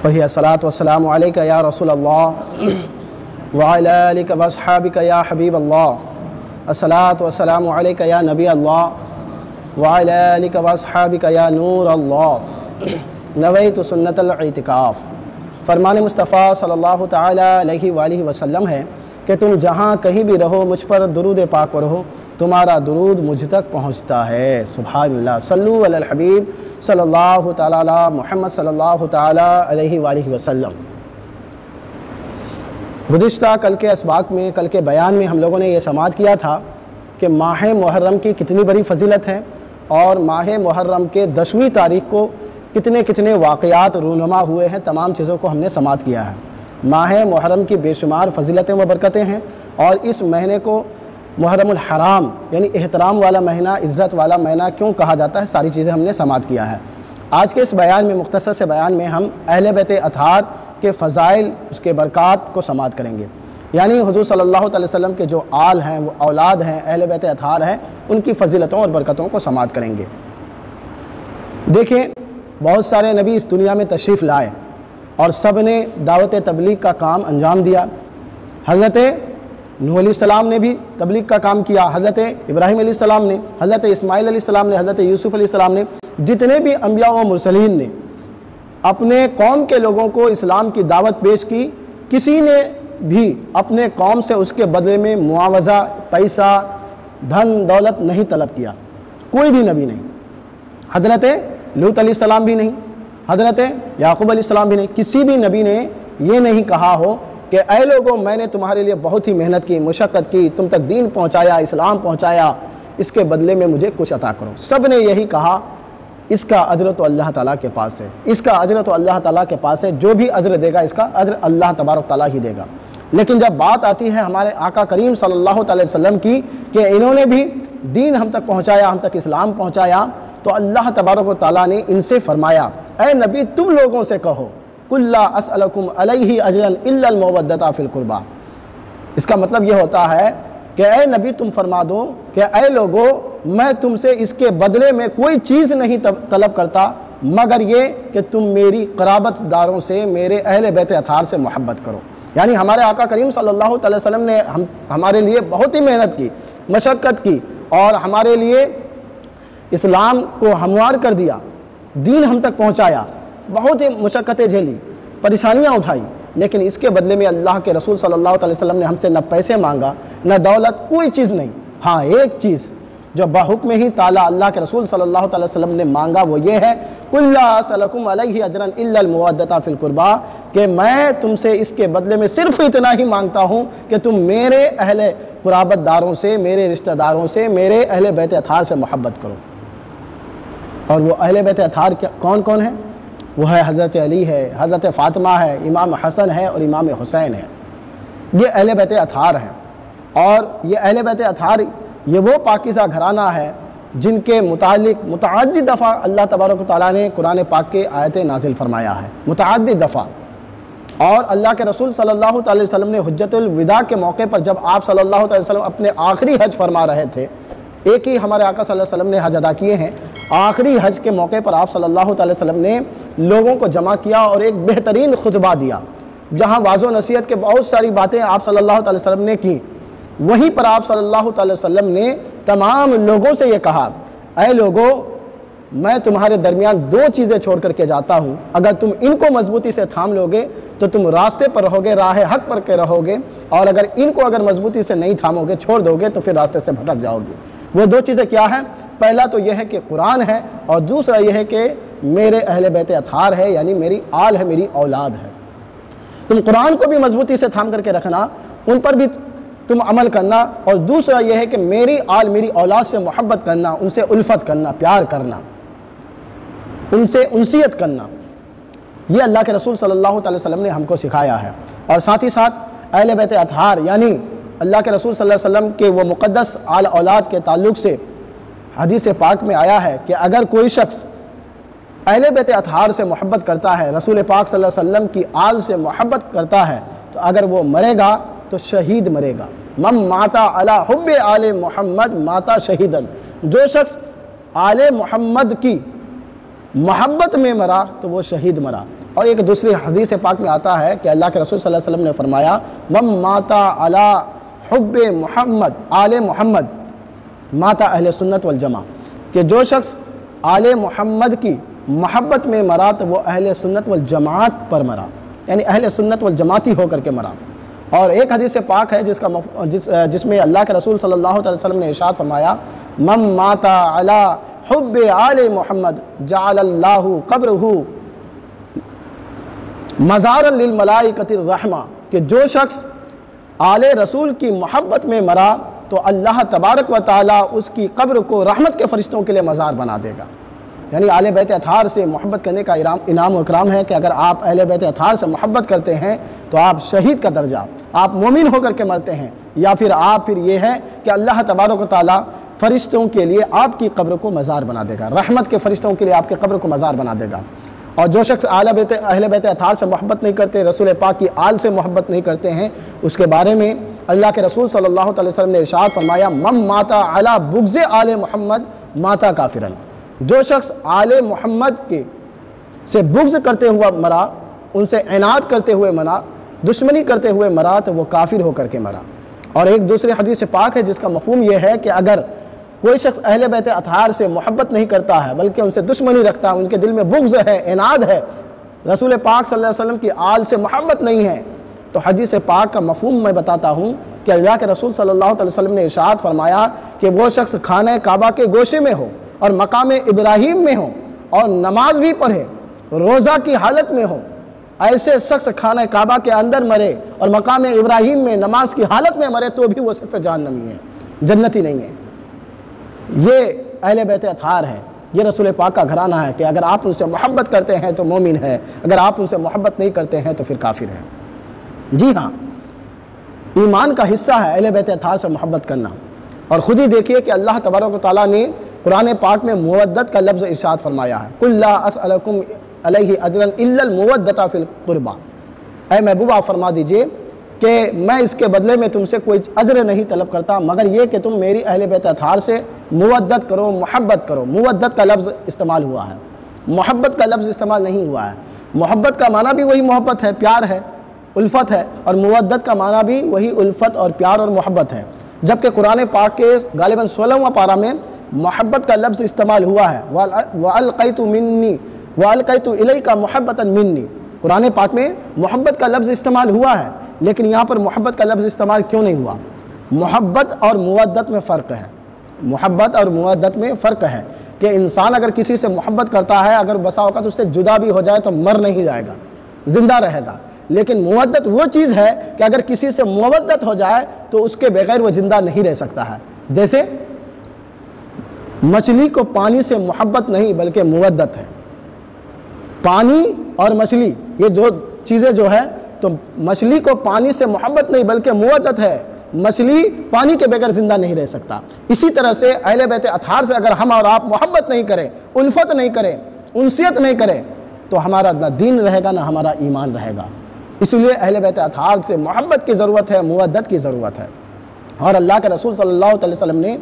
وہی الصلاۃ والسلام علیک یا رسول اللہ وعلی آلک واصحابک یا حبیب اللہ، الصلاۃ والسلام علیک یا نبی اللہ وعلی آلک واصحابک یا نور اللہ، نویت سنت الاعتکاف۔ فرمان مصطفیٰ صلی اللہ تعالیٰ علیہ وآلہ وسلم ہے کہ تم جہاں کہیں بھی رہو مجھ پر درود پاک پڑھو، تمہارا درود مجھ تک پہنچتا ہے۔ سبحان اللہ، صلو علی الحبیب صلی اللہ تعالیٰ علی محمد صلی اللہ تعالیٰ علیہ وآلہ وسلم۔ گزشتہ کل کے اسباق میں، کل کے بیان میں ہم لوگوں نے یہ سماعت کیا تھا کہ ماہ محرم کی کتنی بڑی فضیلت ہے اور ماہ محرم کے 10ویں تاریخ کو کتنے واقعات رونما ہوئے ہیں، تمام چیزوں کو ہم نے سماعت کیا ہے۔ ماہ محرم کی بے شمار فضیلتیں و برکتیں ہیں اور اس مہینے کو محرم الحرام یعنی احترام والا مہینہ، عزت والا مہینہ کیوں کہا جاتا ہے، ساری چیزیں ہم نے سماعت کیا ہے۔ آج کے اس بیان میں، مختصر سے بیان میں، ہم اہل بیت اطہار کے فضائل، اس کے برکات کو سماعت کریں گے، یعنی حضور صلی اللہ علیہ وسلم کے جو آل ہیں، وہ اولاد ہیں، اہل بیت اطہار ہیں، ان کی فضیلتوں اور برکتوں کو سماعت کریں گے۔ دیکھیں، بہت سارے نبی اس دنیا میں تشریف لائے اور سب نے دعوت تبلیغ کا کام انجام دیا۔ حضرت نوح علیہ السلام نے بھی تبلیغ کا کام کیا، حضرت ابراہیم علیہ السلام نے، حضرت اسماعیل علیہ السلام نے، حضرت یوسف علیہ السلام نے، جتنے بھی انبیاء و مرسلین نے اپنے قوم کے لوگوں کو اسلام کی دعوت پیش کی، کسی نے بھی اپنے قوم سے اس کے بدلے میں معاوضہ، پیسہ، دھن دولت نہیں طلب کیا، کوئی بھی نبی نہیں۔ حضرت لوط علیہ السلام بھی نہیں، حضرت یعقوب علیہ السلام بھی نہیں، کسی بھی نبی نے یہ نہیں کہا ہو کہ اے لوگوں، میں نے تمہارے لیے بہت ہی محنت کی، مشقت کی، تم تک دین پہنچایا، اسلام پہنچایا، اس کے بدلے میں مجھے کچھ عطا کرو۔ سب نے یہی کہا، اس کا اجر تو اللہ تعالیٰ کے پاس ہے، اس کا اجر تو اللہ تعالیٰ کے پاس ہے، جو بھی اجر دے گا اس کا اجر اللہ تبارک تعالیٰ ہی دے گا۔ لیکن جب بات آتی ہے ہمارے آقا کریم صلی اللہ علیہ وسلم کی کہ انہوں نے بھی دین ہم تک پہنچایا، ہم تک اسلام پہنچایا، تو اللہ تبارک و تعالیٰ نے ان سے فرمایا، اے نبی تم لوگوں سے کہو قُلْ لَا أَسْأَلُكُمْ عَلَيْهِ أَجْرًا إِلَّا الْمَوَدَّةَ فِي الْقُرْبَى۔ اس کا مطلب یہ ہوتا ہے کہ اے نبی تم فرما دو کہ اے لوگو، میں تم سے اس کے بدلے میں کوئی چیز نہیں طلب کرتا مگر یہ کہ تم میری قرابت داروں سے، میرے اہل بیت اطہار سے محبت کرو۔ یعنی ہمارے آقا کریم صلی اللہ علیہ وسلم نے ہمارے لیے بہت ہی محنت کی، مشقت کی اور ہمارے لیے اسلام کو ہموار کر دیا، دین ہم تک پہنچایا، بہت ہی مشقتیں جھیلی، پریشانیاں اٹھائی، لیکن اس کے بدلے میں اللہ کے رسول صلی اللہ علیہ وسلم نے ہم سے نہ پیسے مانگا، نہ دولت، کوئی چیز نہیں۔ ہاں، ایک چیز جو بحکم ہی تعالیٰ اللہ کے رسول صلی اللہ علیہ وسلم نے مانگا وہ یہ ہے، قُلْ لَا أَسْأَلُكُمْ عَلَيْهِ أَجْرًا إِلَّا الْمَوَدَّةَ فِي الْقُرْبَى، کہ میں تم سے اس کے بدلے میں صرف اتنا ہی مانگتا ہوں کہ تم میرے اہل قرابت داروں سے، میرے رشتہ داروں سے، میرے اہل بیت اطہار سے محبت کرو۔ اور وہ اہل بیت اطہار کون کون ہیں؟ وہ ہے حضرت علی ہے، حضرت فاطمہ ہے، امام حسن ہے اور امام حسین ہے، یہ اہل بیت اطہار ہیں۔ اور یہ اہل بیت اطہار یہ وہ پاکیزہ گھرانہ ہے جن کے متعلق متعدد دفعہ اللہ تبارک و تعالیٰ نے قرآن پاک کے آیتیں نازل فرمایا ہے، متعدد دفعہ۔ اور اللہ کے رسول صلی اللہ علیہ وسلم نے حجت الوداع کے موقع پر جب آپ صلی اللہ علیہ وسلم اپنے آخری حج فرما رہے تھے، ایک ہی ہمارے آقا صلی اللہ علیہ وسلم نے حج ادا کیے ہیں، آخری حج کے موقع پر آپ صلی اللہ علیہ وسلم نے لوگوں کو جمع کیا اور ایک بہترین خطبہ دیا، جہاں واضح و نصیحت کے بہت ساری باتیں آپ صلی اللہ علیہ وسلم نے کی۔ وہیں پر آپ صلی اللہ علیہ وسلم نے تمام لوگوں سے یہ کہا، اے لوگو، میں تمہارے درمیان دو چیزیں چھوڑ کر کے جاتا ہوں، اگر تم ان کو مضبوطی سے تھام لوگے تو تم راستے پر رہو گے، راہ حق پر کے رہو گے، اور اگر ان کو مضبوطی سے نہیں تھامو گے، چھوڑ دو گے تو پھر راستے سے بھٹک جاؤ گے۔ وہ دو چیزیں کیا ہیں؟ پہلا تو یہ ہے کہ قرآن ہے، اور دوسرا یہ ہے کہ میرے اہل بیت اطہار ہے، یعنی میری آل ہے، میری اولاد ہے۔ تم قرآن کو بھی مضبوطی سے تھام کر کے رکھنا، ان پر بھی تم عمل کرنا، اور دوسرا یہ ہے کہ میری آل، میری اولاد سے محبت کرنا، ان سے الفت کرنا، پیار کرنا، ان سے انسیت کرنا۔ یہ اللہ کے رسول صلی اللہ علیہ وسلم نے ہم کو سکھایا ہے۔ اور ساتھ ہی ساتھ اہل بیت اطہار یعنی اللہ کے رسول صلی اللہ علیہ وسلم کے وہ مقدس آل اولاد کے تعلق سے حدیث پاک میں آیا ہے کہ اگر کوئی شخص اہل بیت اطہار سے محبت کرتا ہے، رسول پاک صلی اللہ علیہ وسلم کی آل سے محبت کرتا ہے، تو اگر وہ مرے گا تو شہید مرے گا۔ من ماتا علی حب آل محمد ماتا شہیدن، جو شخص آل محمد کی محبت میں مرا تو وہ شہید مرا۔ اور ایک دوسری حدیث پاک میں آتا ہے کہ اللہ کے رسول صلی اللہ علیہ وسلم نے فرمایا من ماتا علی حب محمد آل محمد ماتا اہل سنت والجماع، کہ جو شخص آل محمد کی محبت میں مرا تو وہ اہل سنت والجماعت پر مرا، یعنی اہل سنت والجماعتی ہو کر کے مرا۔ اور ایک حدیث پاک ہے جس میں اللہ کے رسول صلی اللہ علیہ وسلم نے ارشاد فرمایا من ماتا علی حب آل محمد جعل اللہ قبرہ مزارا للملائکۃ الرحمہ، کہ جو شخص آل رسول کی محبت میں مرا تو اللہ تبارک و تعالیٰ اس کی قبر کو رحمت کے فرشتوں کے لیے مزار بنا دے گا۔ یعنی اہل بیت اطہار سے محبت کرنے کا انعام و اکرام ہے کہ اگر آپ اہل بیت اطہار سے محبت کرتے ہیں تو آپ شہید کا درجہ، آپ مومن ہو کر کے مرتے ہیں، یا پھر یہ ہے کہ اللہ تبارک و تعالیٰ فرشتوں کے لیے آپ کی قبر کو مزار بنا دے گا، رحمت کے فرشتوں کے لیے آپ کی قبر کو مزار بنا دے گا۔ اور جو شخص اہل بیت اطہار سے محبت نہیں کرتے، رسول پاک کی آل سے محبت نہیں کرتے ہیں، اس کے بارے میں اللہ کے رسول صلی اللہ علیہ وسلم نے ارشاد فرمایا من ماتا علی بغض آل محمد ماتا کافرا، جو شخص آل محمد کے سے بغض کرتے ہوئے مرا، ان سے عناد کرتے ہوئے مرا، دشمنی کرتے ہوئے مرا تو وہ کافر ہو کر کے مرا۔ اور ایک دوسری حدیث پاک ہے جس کا مفہوم یہ ہے کہ اگر کوئی شخص اہل بیت اطہار سے محبت نہیں کرتا ہے بلکہ ان سے دشمنی رکھتا ہے، ان کے دل میں بغض ہے، عناد ہے، رسول پاک صلی اللہ علیہ وسلم کی آل سے محبت نہیں ہے، تو حدیث پاک کا مفہوم میں بتاتا ہوں کہ اللہ کے رسول صلی اللہ علیہ وسلم نے ارشاد فرمایا کہ وہ شخص خانہ کعبہ کے گوشے میں ہو اور مقام ابراہیم میں ہو اور نماز بھی پڑھے، روزہ کی حالت میں ہو، ایسے شخص خانہ کعبہ کے اندر مرے اور مقام ابراہیم میں نماز کی حالت میں مرے تو بھی وہ شخص جہنمی ہے، جنتی نہیں ہے۔ یہ اہل بیت اطہار ہے، یہ رسول پاک کا گھرانہ ہے کہ اگر آپ ان سے محبت کرتے ہیں تو مومن ہے، اگر آپ ان سے محبت نہیں کرتے ہیں تو پھر کافر ہے۔ جی ہاں، ایمان کا حصہ ہے اہل بیت اطہار سے محبت کرنا۔ اور خود ہی دیکھیے کہ اللہ تبارک و تعالیٰ نے قرآن پاک میں مودت کا لفظ ارشاد فرمایا ہے قل لا اسألکم علیہ اجرا الا المودۃ فی القربى، اے محبوب آپ فرما دیجئے کہ میں اس کے بدلے میں تم سے کوئی اجر نہیں طلب کرتا مگر یہ کہ تم میری اہل بیت اطہار سے مودت کرو، محبت کرو۔ مودت کا لفظ استعمال ہوا ہے، محبت کا لفظ استعمال نہیں ہوا ہے۔ محبت کا معنی بھی وہی محبت ہے، پیار ہے، الفت ہے، اور مودت کا معنی بھی وہی الفت اور پیار اور محبت ہے۔ جبکہ قرآن پاک کے غالباً 16واں پارہ میں محبت کا لفظ استعمال ہوا ہے وَأَلْقَيْتُ مِنِّي وَأَلْقَيْتُ إِلَيْكَ مُحَبَّةً مِنِّي، قرآن پاک میں محبت کا لفظ استعمال ہوا ہے، لیکن یہاں پر محبت کا لفظ استعمال کیوں نہیں ہوا؟ محبت اور مودت میں فرق ہے، محبت اور مودت میں فرق ہے کہ انسان اگر کسی سے محبت کرتا ہے، اگر بسا اوقات اس سے جدا بھی ہو جائے تو مر نہیں جائے گا، زندہ رہے گا۔ لیکن مودت وہ چیز ہے کہ اگر کسی سے مودت ہو جائے تو اس کے بغیر وہ زندہ نہیں رہ سکتا ہے۔ جیسے مچھلی کو پانی سے محبت نہیں بلکہ مودت ہے، پانی اور مچھلی یہ دو چیزیں جو ہے، تو مچھلی کو پانی سے محبت نہیں بلکہ مودت ہے، مچھلی پانی کے بغیر زندہ نہیں رہ سکتا۔ اسی طرح سے اہل بیت اطہار سے اگر ہم اور آپ محبت نہیں کریں، الفت نہیں کریں، انسیت نہیں کریں تو ہمارا نہ دین رہے گا نہ ہمارا ایمان رہے گا۔ اس لیے اہل بیت اطہار سے محبت کی ضرورت ہے، مودت کی ضرورت ہے۔ اور اللہ کے رسول صلی اللہ علیہ وسلم نے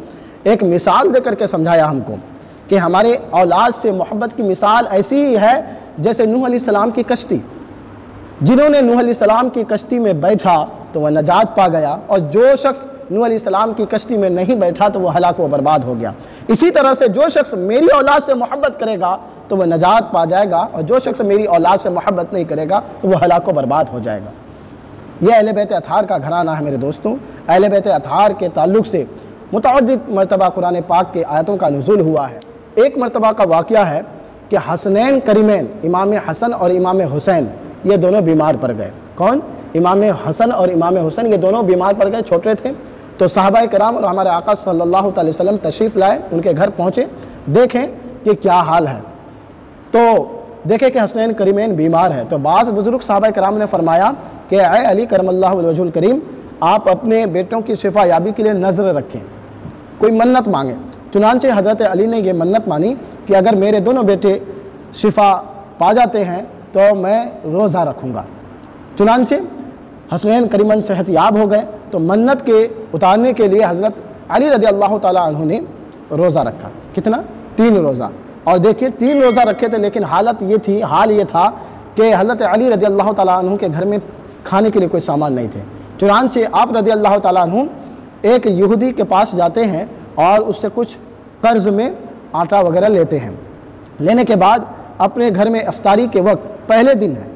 ایک مثال دے کر کے سمجھایا ہم کو کہ ہمارے اولاد سے محبت کی مثال ایسی ہی ہے جیسے نوح علیہ السلام کی کشتی، جنہوں نے نوح علیہ السلام کی کشتی میں بیٹھا تو وہ نجات پا گیا، اور جو شخص نوح علیہ السلام کی کشتی میں نہیں بیٹھا تو وہ ہلاک و برباد ہو گیا۔ اسی طرح سے جو شخص میری اولاد سے محبت کرے گا تو وہ نجات پا جائے گا، اور جو شخص میری اولاد سے محبت نہیں کرے گا تو وہ ہلاک و برباد ہو جائے گا۔ یہ اہل بیت اطہار کا گھرانہ ہے میرے دوستوں۔ اہل بیت اطہار کے تعلق سے متعدد مرتبہ قرآن پاک کے آیتوں کا نزول ہوا ہے۔ ایک مرتبہ کا واقعہ ہے کہ حسنین کریمین، امام حسن اور امام حسین، یہ دونوں بیمار پڑ گئے۔ کون؟ امام حسن اور امام حسین، یہ دونوں بیمار پڑ گئے، چھوٹے تھے۔ تو صحابہ کرام اور ہمارے آقا صلی اللہ علیہ وسلم تشریف لائے، ان کے گھر پہنچے، دیکھیں کہ کیا حال ہے، تو دیکھیں کہ حسنین کریمین بیمار ہے۔ تو بعض بزرگ صحابہ کرام نے فرمایا کہ اے علی کرم اللہ وجہ الکریم، آپ اپنے بیٹوں کی شفا یابی کے لیے نظر رکھیں، کوئی منت مانگیں۔ چنانچہ حضرت علی نے یہ منت مانی کہ اگر میرے دونوں بیٹے شفا پا جاتے ہیں تو میں روزہ رکھوں گا۔ چنانچہ حسنین کریمین صحت یاب ہو گئے، تو منت کے اتارنے کے لیے حضرت علی رضی اللہ تعالیٰ عنہ نے روزہ رکھا۔ کتنا؟ 3 روزہ۔ اور دیکھیے 3 روزہ رکھے تھے، لیکن حال یہ تھا کہ حضرت علی رضی اللہ تعالیٰ عنہ کے گھر میں کھانے کے لیے کوئی سامان نہیں تھے، چنانچہ آپ رضی اللہ تعالیٰ عنہ ایک یہودی کے پاس جاتے ہیں اور اس سے کچھ قرض میں آٹا وغیرہ لیتے ہیں۔ لینے کے بعد اپنے گھر میں افطاری کے وقت، پہلے دن ہے،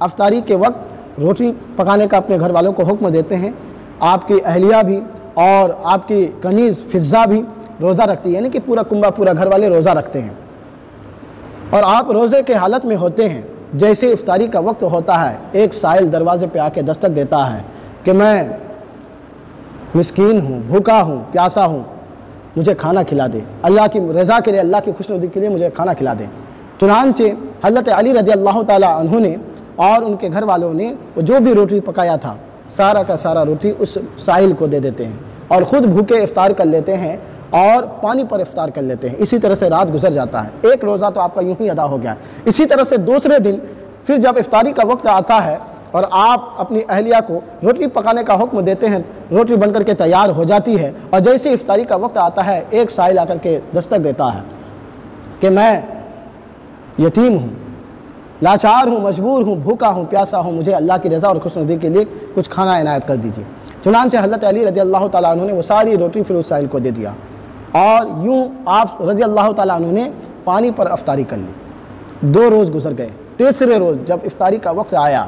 افطاری کے وقت روٹی پکانے کا اپنے گھر والوں کو حکم دیتے ہیں۔ آپ کی اہلیہ بھی اور آپ کی کنیز فضہ بھی روزہ رکھتی ہے، یعنی کہ پورا کنبہ، پورا گھر والے روزہ رکھتے ہیں، اور آپ روزے کے حالت میں ہوتے ہیں۔ جیسے افطاری کا وقت ہوتا ہے، ایک سائل دروازے پہ آ کے دستک دیتا ہے کہ میں مسکین ہوں، بھوکا ہوں، پیاسا ہوں، مجھے کھانا کھلا دے، اللہ کی رضا کے لیے، اللہ کی خوشنودی کے لیے مجھے کھانا کھلا دے۔ چنانچہ حضرت علی رضی اللہ تعالیٰ عنہ نے اور ان کے گھر والوں نے جو بھی روٹی پکایا تھا، سارا کا سارا روٹی اس سائل کو دے دیتے ہیں اور خود بھوکے افطار کر لیتے ہیں اور پانی پر افطار کر لیتے ہیں۔ اسی طرح سے رات گزر جاتا ہے، ایک روزہ تو آپ کا یوں ہی ادا ہو گیا۔ اسی طرح سے دوسرے دن پھر جب افطاری کا وقت آتا ہے اور آپ اپنی اہلیہ کو روٹی پکانے کا حکم دیتے ہیں، روٹی بن کر کے تیار ہو جاتی ہے، اور جیسے افطاری کا وقت آتا ہے ایک سائل آ کر کے دستک دیتا ہے کہ میں یتیم ہوں، لاچار ہوں، مجبور ہوں، بھوکا ہوں، پیاسا ہوں، مجھے اللہ کی رضا اور خوشنودی کے لیے کچھ کھانا عنایت کر دیجیے۔ چنانچہ حضرت علی رضی اللہ تعالیٰ عنہ نے وہ ساری روٹی پھر اس سائل کو دے دیا، اور یوں آپ رضی اللہ تعالیٰ عنہ نے پانی پر افطاری کر لی۔ 2 روز گزر گئے، تیسرے روز جب افطاری کا وقت آیا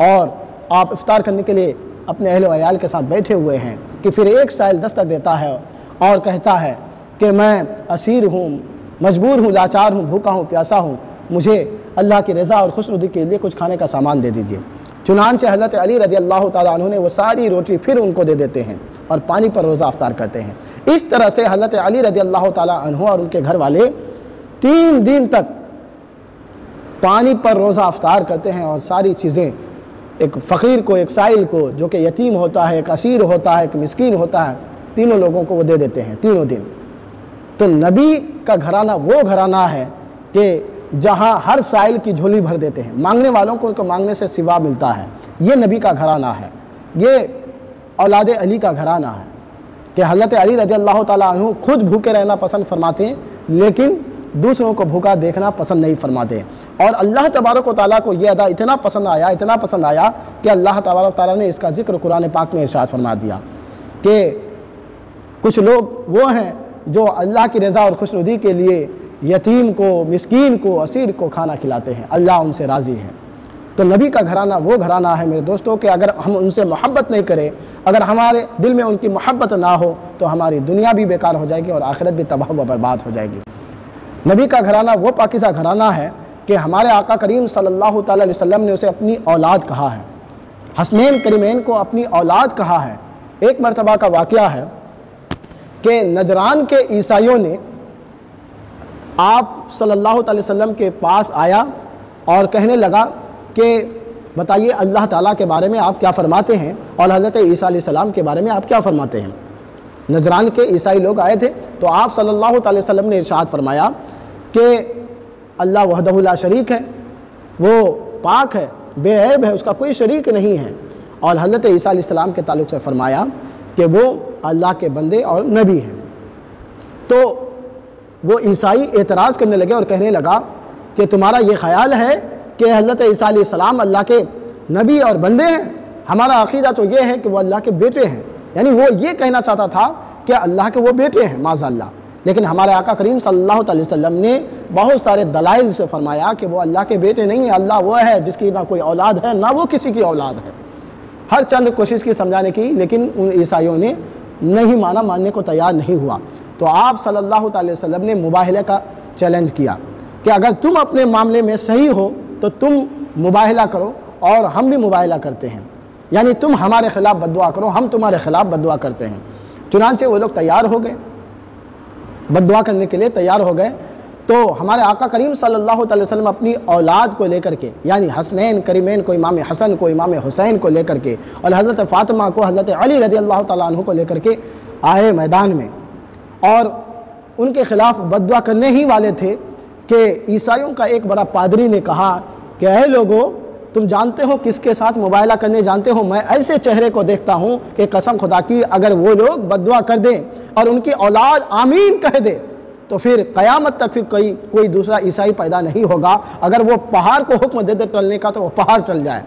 اور آپ افطار کرنے کے لیے اپنے اہل و عیال کے ساتھ بیٹھے ہوئے ہیں کہ پھر ایک سائل دستک دیتا ہے اور کہتا ہے کہ میں اسیر ہوں، مجبور ہوں، لاچار ہوں، بھوکا ہوں، پیاسا ہوں، مجھے اللہ کی رضا اور خوشنودی کے لیے کچھ کھانے کا سامان دے دیجیے۔ چنانچہ حضرت علی رضی اللہ تعالیٰ عنہ نے وہ ساری روٹی پھر ان کو دے دیتے ہیں اور پانی پر روزہ افطار کرتے ہیں۔ اس طرح سے حضرت علی رضی اللہ تعالیٰ عنہ اور ان کے گھر والے 3 دن تک پانی پر روزہ افطار کرتے ہیں، اور ساری چیزیں ایک فقیر کو، ایک سائل کو جو کہ یتیم ہوتا ہے، ایک اسیر ہوتا ہے، ایک مسکین ہوتا ہے، تینوں لوگوں کو وہ دے دیتے ہیں تینوں دن۔ تو نبی کا گھرانہ وہ گھرانہ ہے کہ جہاں ہر سائل کی جھولی بھر دیتے ہیں، مانگنے والوں کو ان کو مانگنے سے سوا ملتا ہے۔ یہ نبی کا گھرانہ ہے، یہ اولاد علی کا گھرانہ ہے کہ حضرت علی رضی اللہ تعالیٰ عنہ خود بھوکے رہنا پسند فرماتے ہیں، لیکن دوسروں کو بھوکا دیکھنا پسند نہیں فرماتے۔ اور اللہ تبارک و تعالیٰ کو یہ ادا اتنا پسند آیا کہ اللہ تبارک و تعالیٰ نے اس کا ذکر قرآن پاک میں ارشاد فرما دیا کہ کچھ لوگ وہ ہیں جو اللہ کی رضا اور خوشنودی کے لیے یتیم کو، مسکین کو، اسیر کو کھانا کھلاتے ہیں، اللہ ان سے راضی ہے۔ تو نبی کا گھرانہ وہ گھرانہ ہے میرے دوستوں کہ اگر ہم ان سے محبت نہیں کریں، اگر ہمارے دل میں ان کی محبت نہ ہو تو ہماری دنیا بھی بیکار ہو جائے گی اور آخرت بھی تباہ و برباد ہو جائے گی۔ نبی کا گھرانہ وہ پاکیزہ گھرانہ ہے کہ ہمارے آقا کریم صلی اللہ تعالیٰ علیہ وسلم نے اسے اپنی اولاد کہا ہے، حسنین کریمین کو اپنی اولاد کہا ہے۔ ایک مرتبہ کا واقعہ ہے کہ نجران کے عیسائیوں نے آپ صلی اللہ تعالی وسلم کے پاس آیا اور کہنے لگا کہ بتائیے اللہ تعالیٰ کے بارے میں آپ کیا فرماتے ہیں اور حضرت عیسیٰ علیہ السلام کے بارے میں آپ کیا فرماتے ہیں۔ نجران کے عیسائی لوگ آئے تھے تو آپ صلی اللہ تعالی وسلم نے ارشاد فرمایا کہ اللہ وحدہ لا شریک ہے، وہ پاک ہے، بے عیب ہے، اس کا کوئی شریک نہیں ہے۔ اور حضرت عیسیٰ علیہ السلام کے تعلق سے فرمایا کہ وہ اللہ کے بندے اور نبی ہیں۔ تو وہ عیسائی اعتراض کرنے لگے اور کہنے لگا کہ تمہارا یہ خیال ہے کہ حضرت عیسیٰ علیہ السلام اللہ کے نبی اور بندے ہیں؟ ہمارا عقیدہ تو یہ ہے کہ وہ اللہ کے بیٹے ہیں۔ یعنی وہ یہ کہنا چاہتا تھا کہ اللہ کے وہ بیٹے ہیں، معاذ اللہ۔ لیکن ہمارے آقا کریم صلی اللہ علیہ وسلم نے بہت سارے دلائل سے فرمایا کہ وہ اللہ کے بیٹے نہیں ہیں، اللہ وہ ہے جس کی نہ کوئی اولاد ہے نہ وہ کسی کی اولاد ہے۔ ہر چند کوشش کی سمجھانے کی، لیکن ان عیسائیوں نے نہیں مانا، ماننے کو تیار نہیں ہوا۔ تو آپ صلی اللہ علیہ وسلم نے مباہلہ کا چیلنج کیا کہ اگر تم اپنے معاملے میں صحیح ہو تو تم مباہلہ کرو اور ہم بھی مباہلہ کرتے ہیں، یعنی تم ہمارے خلاف بددعا کرو، ہم تمہارے خلاف بددعا کرتے ہیں۔ چنانچہ وہ لوگ تیار ہو گئے، بددعا کرنے کے لیے تیار ہو گئے۔ تو ہمارے آقا کریم صلی اللہ علیہ وسلم اپنی اولاد کو لے کر کے، یعنی حسنین کریمین کو، امام حسن کو، امام حسین کو لے کر کے، اور حضرت فاطمہ کو، حضرت علی رضی اللہ تعالیٰ عنہ کو لے کر کے آئے میدان میں، اور ان کے خلاف بددعا کرنے ہی والے تھے کہ عیسائیوں کا ایک بڑا پادری نے کہا کہ اے لوگو، تم جانتے ہو کس کے ساتھ مباہلہ کرنے جانتے ہو؟ میں ایسے چہرے کو دیکھتا ہوں کہ قسم خدا کی اگر وہ لوگ بددعا کر دیں اور ان کی اولاد آمین کہہ دے تو پھر قیامت تک پھر کوئی دوسرا عیسائی پیدا نہیں ہوگا۔ اگر وہ پہاڑ کو حکم دے دے چلنے کا تو وہ پہاڑ چل جائے،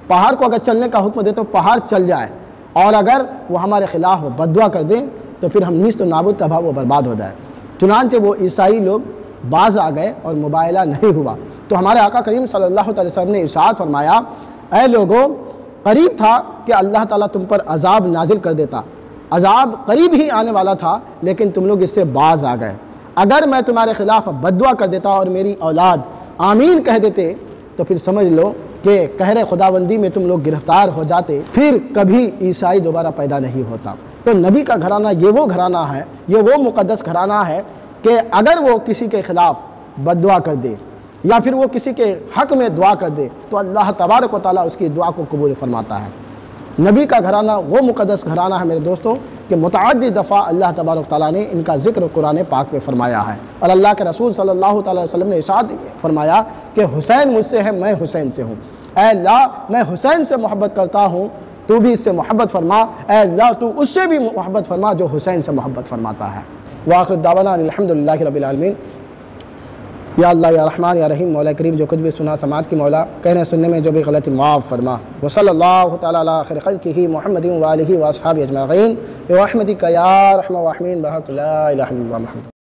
پہاڑ کو اگر چلنے کا حکم دے تو پہاڑ چل جائے، اور اگر وہ ہمارے خلاف بد دعا کر دیں تو پھر ہم نیست و نابود تباہ و برباد ہو جائے۔ چنانچہ وہ عیسائی لوگ باز آ گئے اور مباہلہ نہیں ہوا۔ تو ہمارے آقا کریم صلی اللہ علیہ وسلم نے ارشاد فرمایا، اے لوگوں، قریب تھا کہ اللہ تعالیٰ تم پر عذاب نازل کر دیتا، عذاب قریب ہی آنے والا تھا، لیکن تم لوگ اس سے باز آ گئے۔ اگر میں تمہارے خلاف بد دعا کر دیتا اور میری اولاد آمین کہہ دیتے تو پھر سمجھ لو کہ قہر خداوندی میں تم لوگ گرفتار ہو جاتے، پھر کبھی عیسائی دوبارہ پیدا نہیں ہوتا۔ تو نبی کا گھرانہ یہ وہ گھرانہ ہے، یہ وہ مقدس گھرانہ ہے کہ اگر وہ کسی کے خلاف بد دعا کر دے یا پھر وہ کسی کے حق میں دعا کر دے تو اللہ تبارک و تعالیٰ اس کی دعا کو قبول فرماتا ہے۔ نبی کا گھرانہ وہ مقدس گھرانہ ہے میرے دوستوں کہ متعدد دفعہ اللہ تبارک و تعالیٰ نے ان کا ذکر قرآن پاک میں فرمایا ہے، اور اللہ کے رسول صلی اللہ تعالیٰ علیہ وسلم نے ارشاد فرمایا کہ حسین مجھ سے ہے، میں حسین سے ہوں۔ اے اللہ، میں حسین سے محبت کرتا ہوں، تو بھی اس سے محبت فرما۔ اے اللہ، تو اس سے بھی محبت فرما جو حسین سے محبت فرماتا ہے۔ وآخر دعوانا الحمدللہ رب العالمین۔ یا اللہ یا رحمان یا رحیم، مولا کریم جو کچھ بھی سنا سماعت کی مولا، کہنے سننے میں جو بھی غلطی معاف فرما۔ وصلی اللہ تعالی علی خیر خلقہ محمد وآلہ واصحابہ اجمعین برحمتک یا ارحم الراحمین بحق لا الہ الا اللہ محمد۔